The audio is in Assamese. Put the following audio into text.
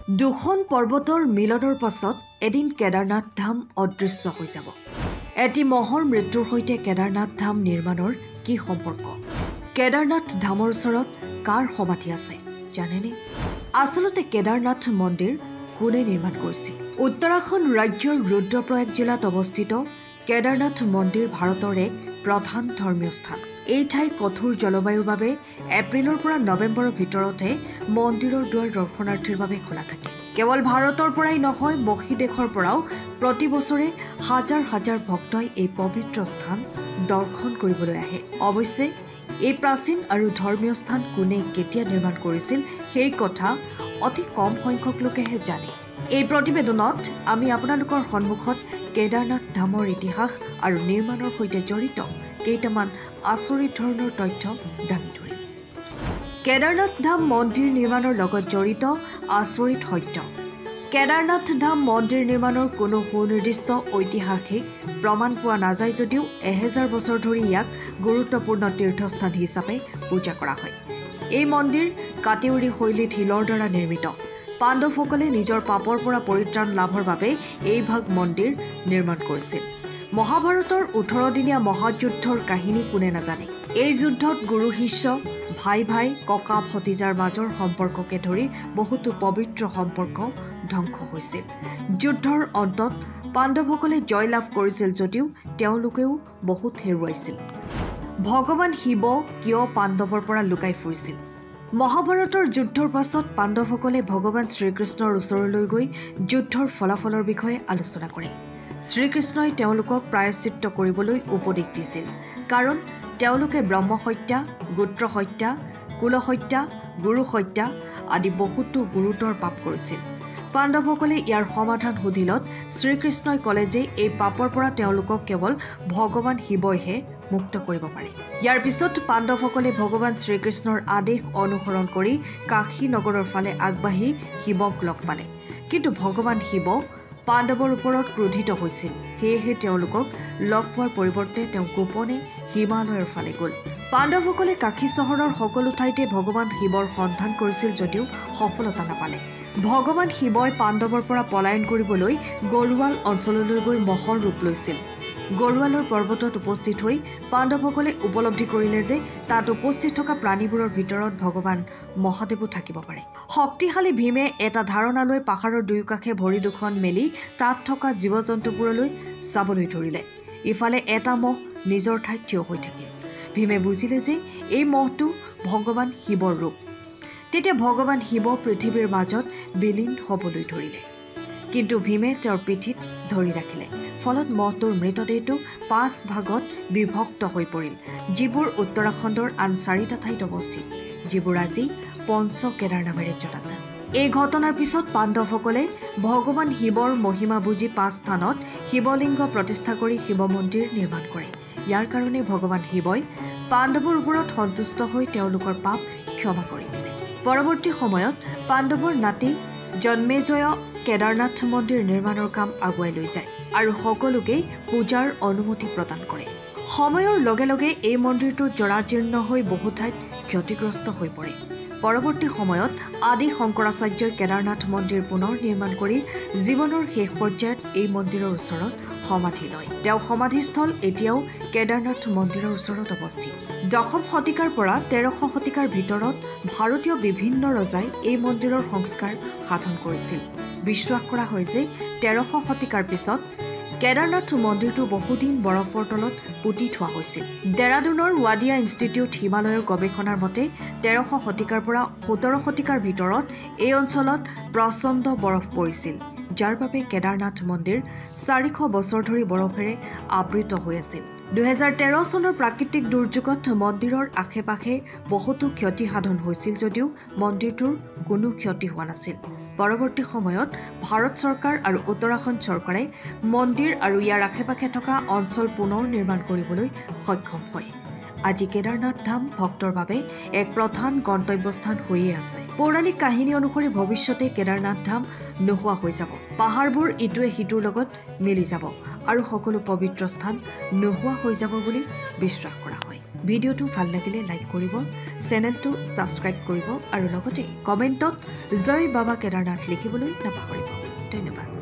দুখন পৰ্বতৰ মিলনৰ পাছত এদিন কেদাৰনাথ ধাম অদৃশ্য হৈ যাব। এটি মহৰ মৃত্যুৰ সৈতে কেদাৰনাথ ধাম নিৰ্মাণৰ কি সম্পৰ্ক? কেদাৰনাথ ধামৰ ওচৰত কাৰ সমাধি আছে জানেনে? আচলতে কেদাৰনাথ মন্দিৰ কোনে নিৰ্মাণ কৰিছিল? উত্তৰাখণ্ড ৰাজ্যৰ ৰুদ্ৰপ্ৰয়াগ জিলাত অৱস্থিত কেদাৰনাথ মন্দিৰ ভাৰতৰ এক প্ৰধান ধৰ্মীয় স্থান। এই ঠাইৰ কঠোৰ জলবায়ুৰ বাবে এপ্ৰিলৰ পৰা নৱেম্বৰৰ ভিতৰতে মন্দিৰৰ দুৱাৰ দৰ্শনাৰ্থীৰ বাবে খোলা থাকে। কেৱল ভাৰতৰ পৰাই নহয়, বহি দেশৰ পৰাও প্ৰতি বছৰে হাজাৰ হাজাৰ ভক্তই এই পবিত্ৰ স্থান দৰ্শন কৰিবলৈ আহে। অৱশ্যে এই প্ৰাচীন আৰু ধৰ্মীয় স্থান কোনে কেতিয়া নিৰ্মাণ কৰিছিল সেই কথা অতি কম সংখ্যক লোকেহে জানে। এই প্ৰতিবেদনত আমি আপোনালোকৰ সন্মুখত কেদাৰনাথ ধামৰ ইতিহাস আৰু নিৰ্মাণৰ সৈতে জড়িত কেইটামান আচৰিত ধৰণৰ তথ্য দাঙি ধৰিম। কেদাৰনাথ ধাম মন্দিৰ নিৰ্মাণৰ লগত জড়িত আচৰিত সত্য। কেদাৰনাথ ধাম মন্দিৰ নিৰ্মাণৰ কোনো সুনিৰ্দিষ্ট ঐতিহাসিক প্ৰমাণ পোৱা নাযায় যদিও 1000 বছৰ ধৰি ইয়াক গুৰুত্বপূৰ্ণ তীৰ্থস্থান হিচাপে পূজা কৰা হয়। এই মন্দিৰ কাটিউৰি শৈলীত শিলৰ দ্বাৰা নিৰ্মিত। পাণ্ডৱসকলে নিজৰ পাপৰ পৰা পৰিত্ৰাণ লাভৰ বাবে এই ভাগ মন্দিৰ নিৰ্মাণ কৰিছিল। মহাভাৰতৰ 18 দিনীয়া মহাযুদ্ধৰ কাহিনী কোনে নাজানে? এই যুদ্ধত গুৰু শিষ্য, ভাই ভাই, ককা ভতিজাৰ মাজৰ সম্পৰ্ককে ধৰি বহুতো পবিত্ৰ সম্পৰ্ক ধ্বংস হৈছিল। যুদ্ধৰ অন্তত পাণ্ডৱসকলে জয় লাভ কৰিছিল যদিও তেওঁলোকেও বহুত হেৰুৱাইছিল। ভগৱান শিৱ কিয় পাণ্ডৱৰ পৰা লুকাই ফুৰিছিল? মহাভাৰতৰ যুদ্ধৰ পাছত পাণ্ডৱসকলে ভগৱান শ্ৰীকৃষ্ণৰ ওচৰলৈ গৈ যুদ্ধৰ ফলাফলৰ বিষয়ে আলোচনা কৰে। শ্ৰীকৃষ্ণই তেওঁলোকক প্ৰায়শ্চিত্ত কৰিবলৈ উপদেশ দিছিল, কাৰণ তেওঁলোকে ব্ৰহ্মহত্যা, গোত্ৰ হত্যা, কুলহত্যা, গুৰু হত্যা আদি বহুতো গুৰুতৰ পাপ কৰিছিল। পাণ্ডৱসকলে ইয়াৰ সমাধান সুধিলত শ্ৰীকৃষ্ণই ক'লে যে এই পাপৰ পৰা তেওঁলোকক কেৱল ভগৱান শিৱইহে মুক্ত কৰিব পাৰে। ইয়াৰ পিছত পাণ্ডৱসকলে ভগৱান শ্ৰীকৃষ্ণৰ আদেশ অনুসৰণ কৰি কাশী নগৰৰ ফালে আগবাঢ়ি শিৱক লগ পালে। কিন্তু ভগৱান শিৱ পাণ্ডৱৰ ওপৰত ক্ৰোধিত হৈছিল, সেয়েহে তেওঁলোকক লগ পোৱাৰ পৰিৱৰ্তে তেওঁ গোপনে হিমালয়ৰ ফালে গ'ল। পাণ্ডৱসকলে কাশী চহৰৰ সকলো ঠাইতে ভগৱান শিৱৰ সন্ধান কৰিছিল যদিও সফলতা নাপালে। ভগৱান শিৱই পাণ্ডৱৰ পৰা পলায়ন কৰিবলৈ গৰুৱাল অঞ্চললৈ গৈ মহৰ ৰূপ লৈছিল। গৰুৱালৰ পৰ্বতত উপস্থিত হৈ পাণ্ডৱসকলে উপলব্ধি কৰিলে যে তাত উপস্থিত থকা প্ৰাণীবোৰৰ ভিতৰত ভগৱান মহাদেৱো থাকিব পাৰে। শক্তিশালী ভীমে এটা ধাৰণা লৈ পাহাৰৰ দুয়োকাষে ভৰি দুখন মেলি তাত থকা জীৱ জন্তুবোৰলৈ চাবলৈ ধৰিলে। ইফালে এটা মহ নিজৰ ঠাইত থিয় হৈ থাকিল। ভীমে বুজিলে যে এই মহটো ভগৱান শিৱৰ ৰূপ। তেতিয়া ভগৱান শিৱ পৃথিৱীৰ মাজত বিলীন হ'বলৈ ধৰিলে, কিন্তু ভীমে তেওঁৰ পিঠিত ধৰি ৰাখিলে। ফলত মহটোৰ মৃতদেহটো 5 ভাগত বিভক্ত হৈ পৰিল, যিবোৰ উত্তৰাখণ্ডৰ আন 4টা ঠাইত অৱস্থিত, যিবোৰ আজি পঞ্চ কেদাৰ নামেৰে জনাজাত। এই ঘটনাৰ পিছত পাণ্ডৱসকলে ভগৱান শিৱৰ মহিমা বুজি 5 স্থানত শিৱলিংগ প্ৰতিষ্ঠা কৰি শিৱ মন্দিৰ নিৰ্মাণ কৰে। ইয়াৰ কাৰণে ভগৱান শিৱই পাণ্ডৱৰ ওপৰত সন্তুষ্ট হৈ তেওঁলোকৰ পাপ ক্ষমা কৰি দিলে। পৰৱৰ্তী সময়ত পাণ্ডৱৰ নাতি জন্মেজয় কেদাৰনাথ মন্দিৰ নিৰ্মাণৰ কাম আগুৱাই লৈ যায় আৰু সকলোকে পূজাৰ অনুমতি প্ৰদান কৰে। সময়ৰ লগে লগে এই মন্দিৰটো জৰাজীৰ্ণ হৈ বহু ঠাইত ক্ষতিগ্ৰস্ত হৈ পৰে। পৰৱৰ্তী সময়ত আদি শংকৰাচাৰ্যই কেদাৰনাথ মন্দিৰ পুনৰ নিৰ্মাণ কৰি জীৱনৰ শেষ পৰ্যায়ত এই মন্দিৰৰ ওচৰত সমাধি লয়। তেওঁ সমাধিস্থল এতিয়াও কেদাৰনাথ মন্দিৰৰ ওচৰত অৱস্থিত। 10ম শতিকাৰ পৰা 13শ শতিকাৰ ভিতৰত ভাৰতীয় বিভিন্ন ৰজাই এই মন্দিৰৰ সংস্কাৰ সাধন কৰিছিল। বিশ্বাস কৰা হয় যে 13শ শতিকাৰ পিছত কেদাৰনাথ মন্দিৰটো বহুদিন বৰফৰ তলত পুতি থোৱা হৈছিল। ডেৰাডুনৰ ৱাডিয়া ইনষ্টিটিউট হিমালয়ৰ গৱেষণাৰ মতে 13শ শতিকাৰ পৰা 17 শতিকাৰ ভিতৰত এই অঞ্চলত প্ৰচণ্ড বৰফ পৰিছিল, যাৰ বাবে কেদাৰনাথ মন্দিৰ 400 বছৰ ধৰি বৰফেৰে আবৃত হৈ আছিল। 2013 চনৰ প্ৰাকৃতিক দুৰ্যোগত মন্দিৰৰ আশে-পাশে বহুতো ক্ষতি সাধন হৈছিল যদিও মন্দিৰটোৰ কোনো ক্ষতি হোৱা নাছিল। পৰৱৰ্তী সময়ত ভাৰত চৰকাৰ আৰু উত্তৰাখণ্ড চৰকাৰে মন্দিৰ আৰু ইয়াৰ আশে-পাশে থকা অঞ্চল পুনৰ নিৰ্মাণ কৰিবলৈ সক্ষম হয়। আজি কেদাৰনাথ ধাম ভক্তৰ বাবে এক প্ৰধান গন্তব্যস্থান হৈয়ে আছে। পৌৰাণিক কাহিনী অনুসৰি ভৱিষ্যতে কেদাৰনাথ ধাম নোহোৱা হৈ যাব। পাহাৰবোৰ ইটোৱে সিটোৰ লগত মিলি যাব আৰু সকলো পবিত্ৰ স্থান নোহোৱা হৈ যাব বুলি বিশ্বাস কৰা হয়। ভিডিঅ'টো ভাল লাগিলে লাইক কৰিব, চেনেলটো ছাবস্ক্ৰাইব কৰিব আৰু লগতে কমেণ্টত জয় বাবা কেদাৰনাথ লিখিবলৈ নাপাহৰিব। ধন্যবাদ।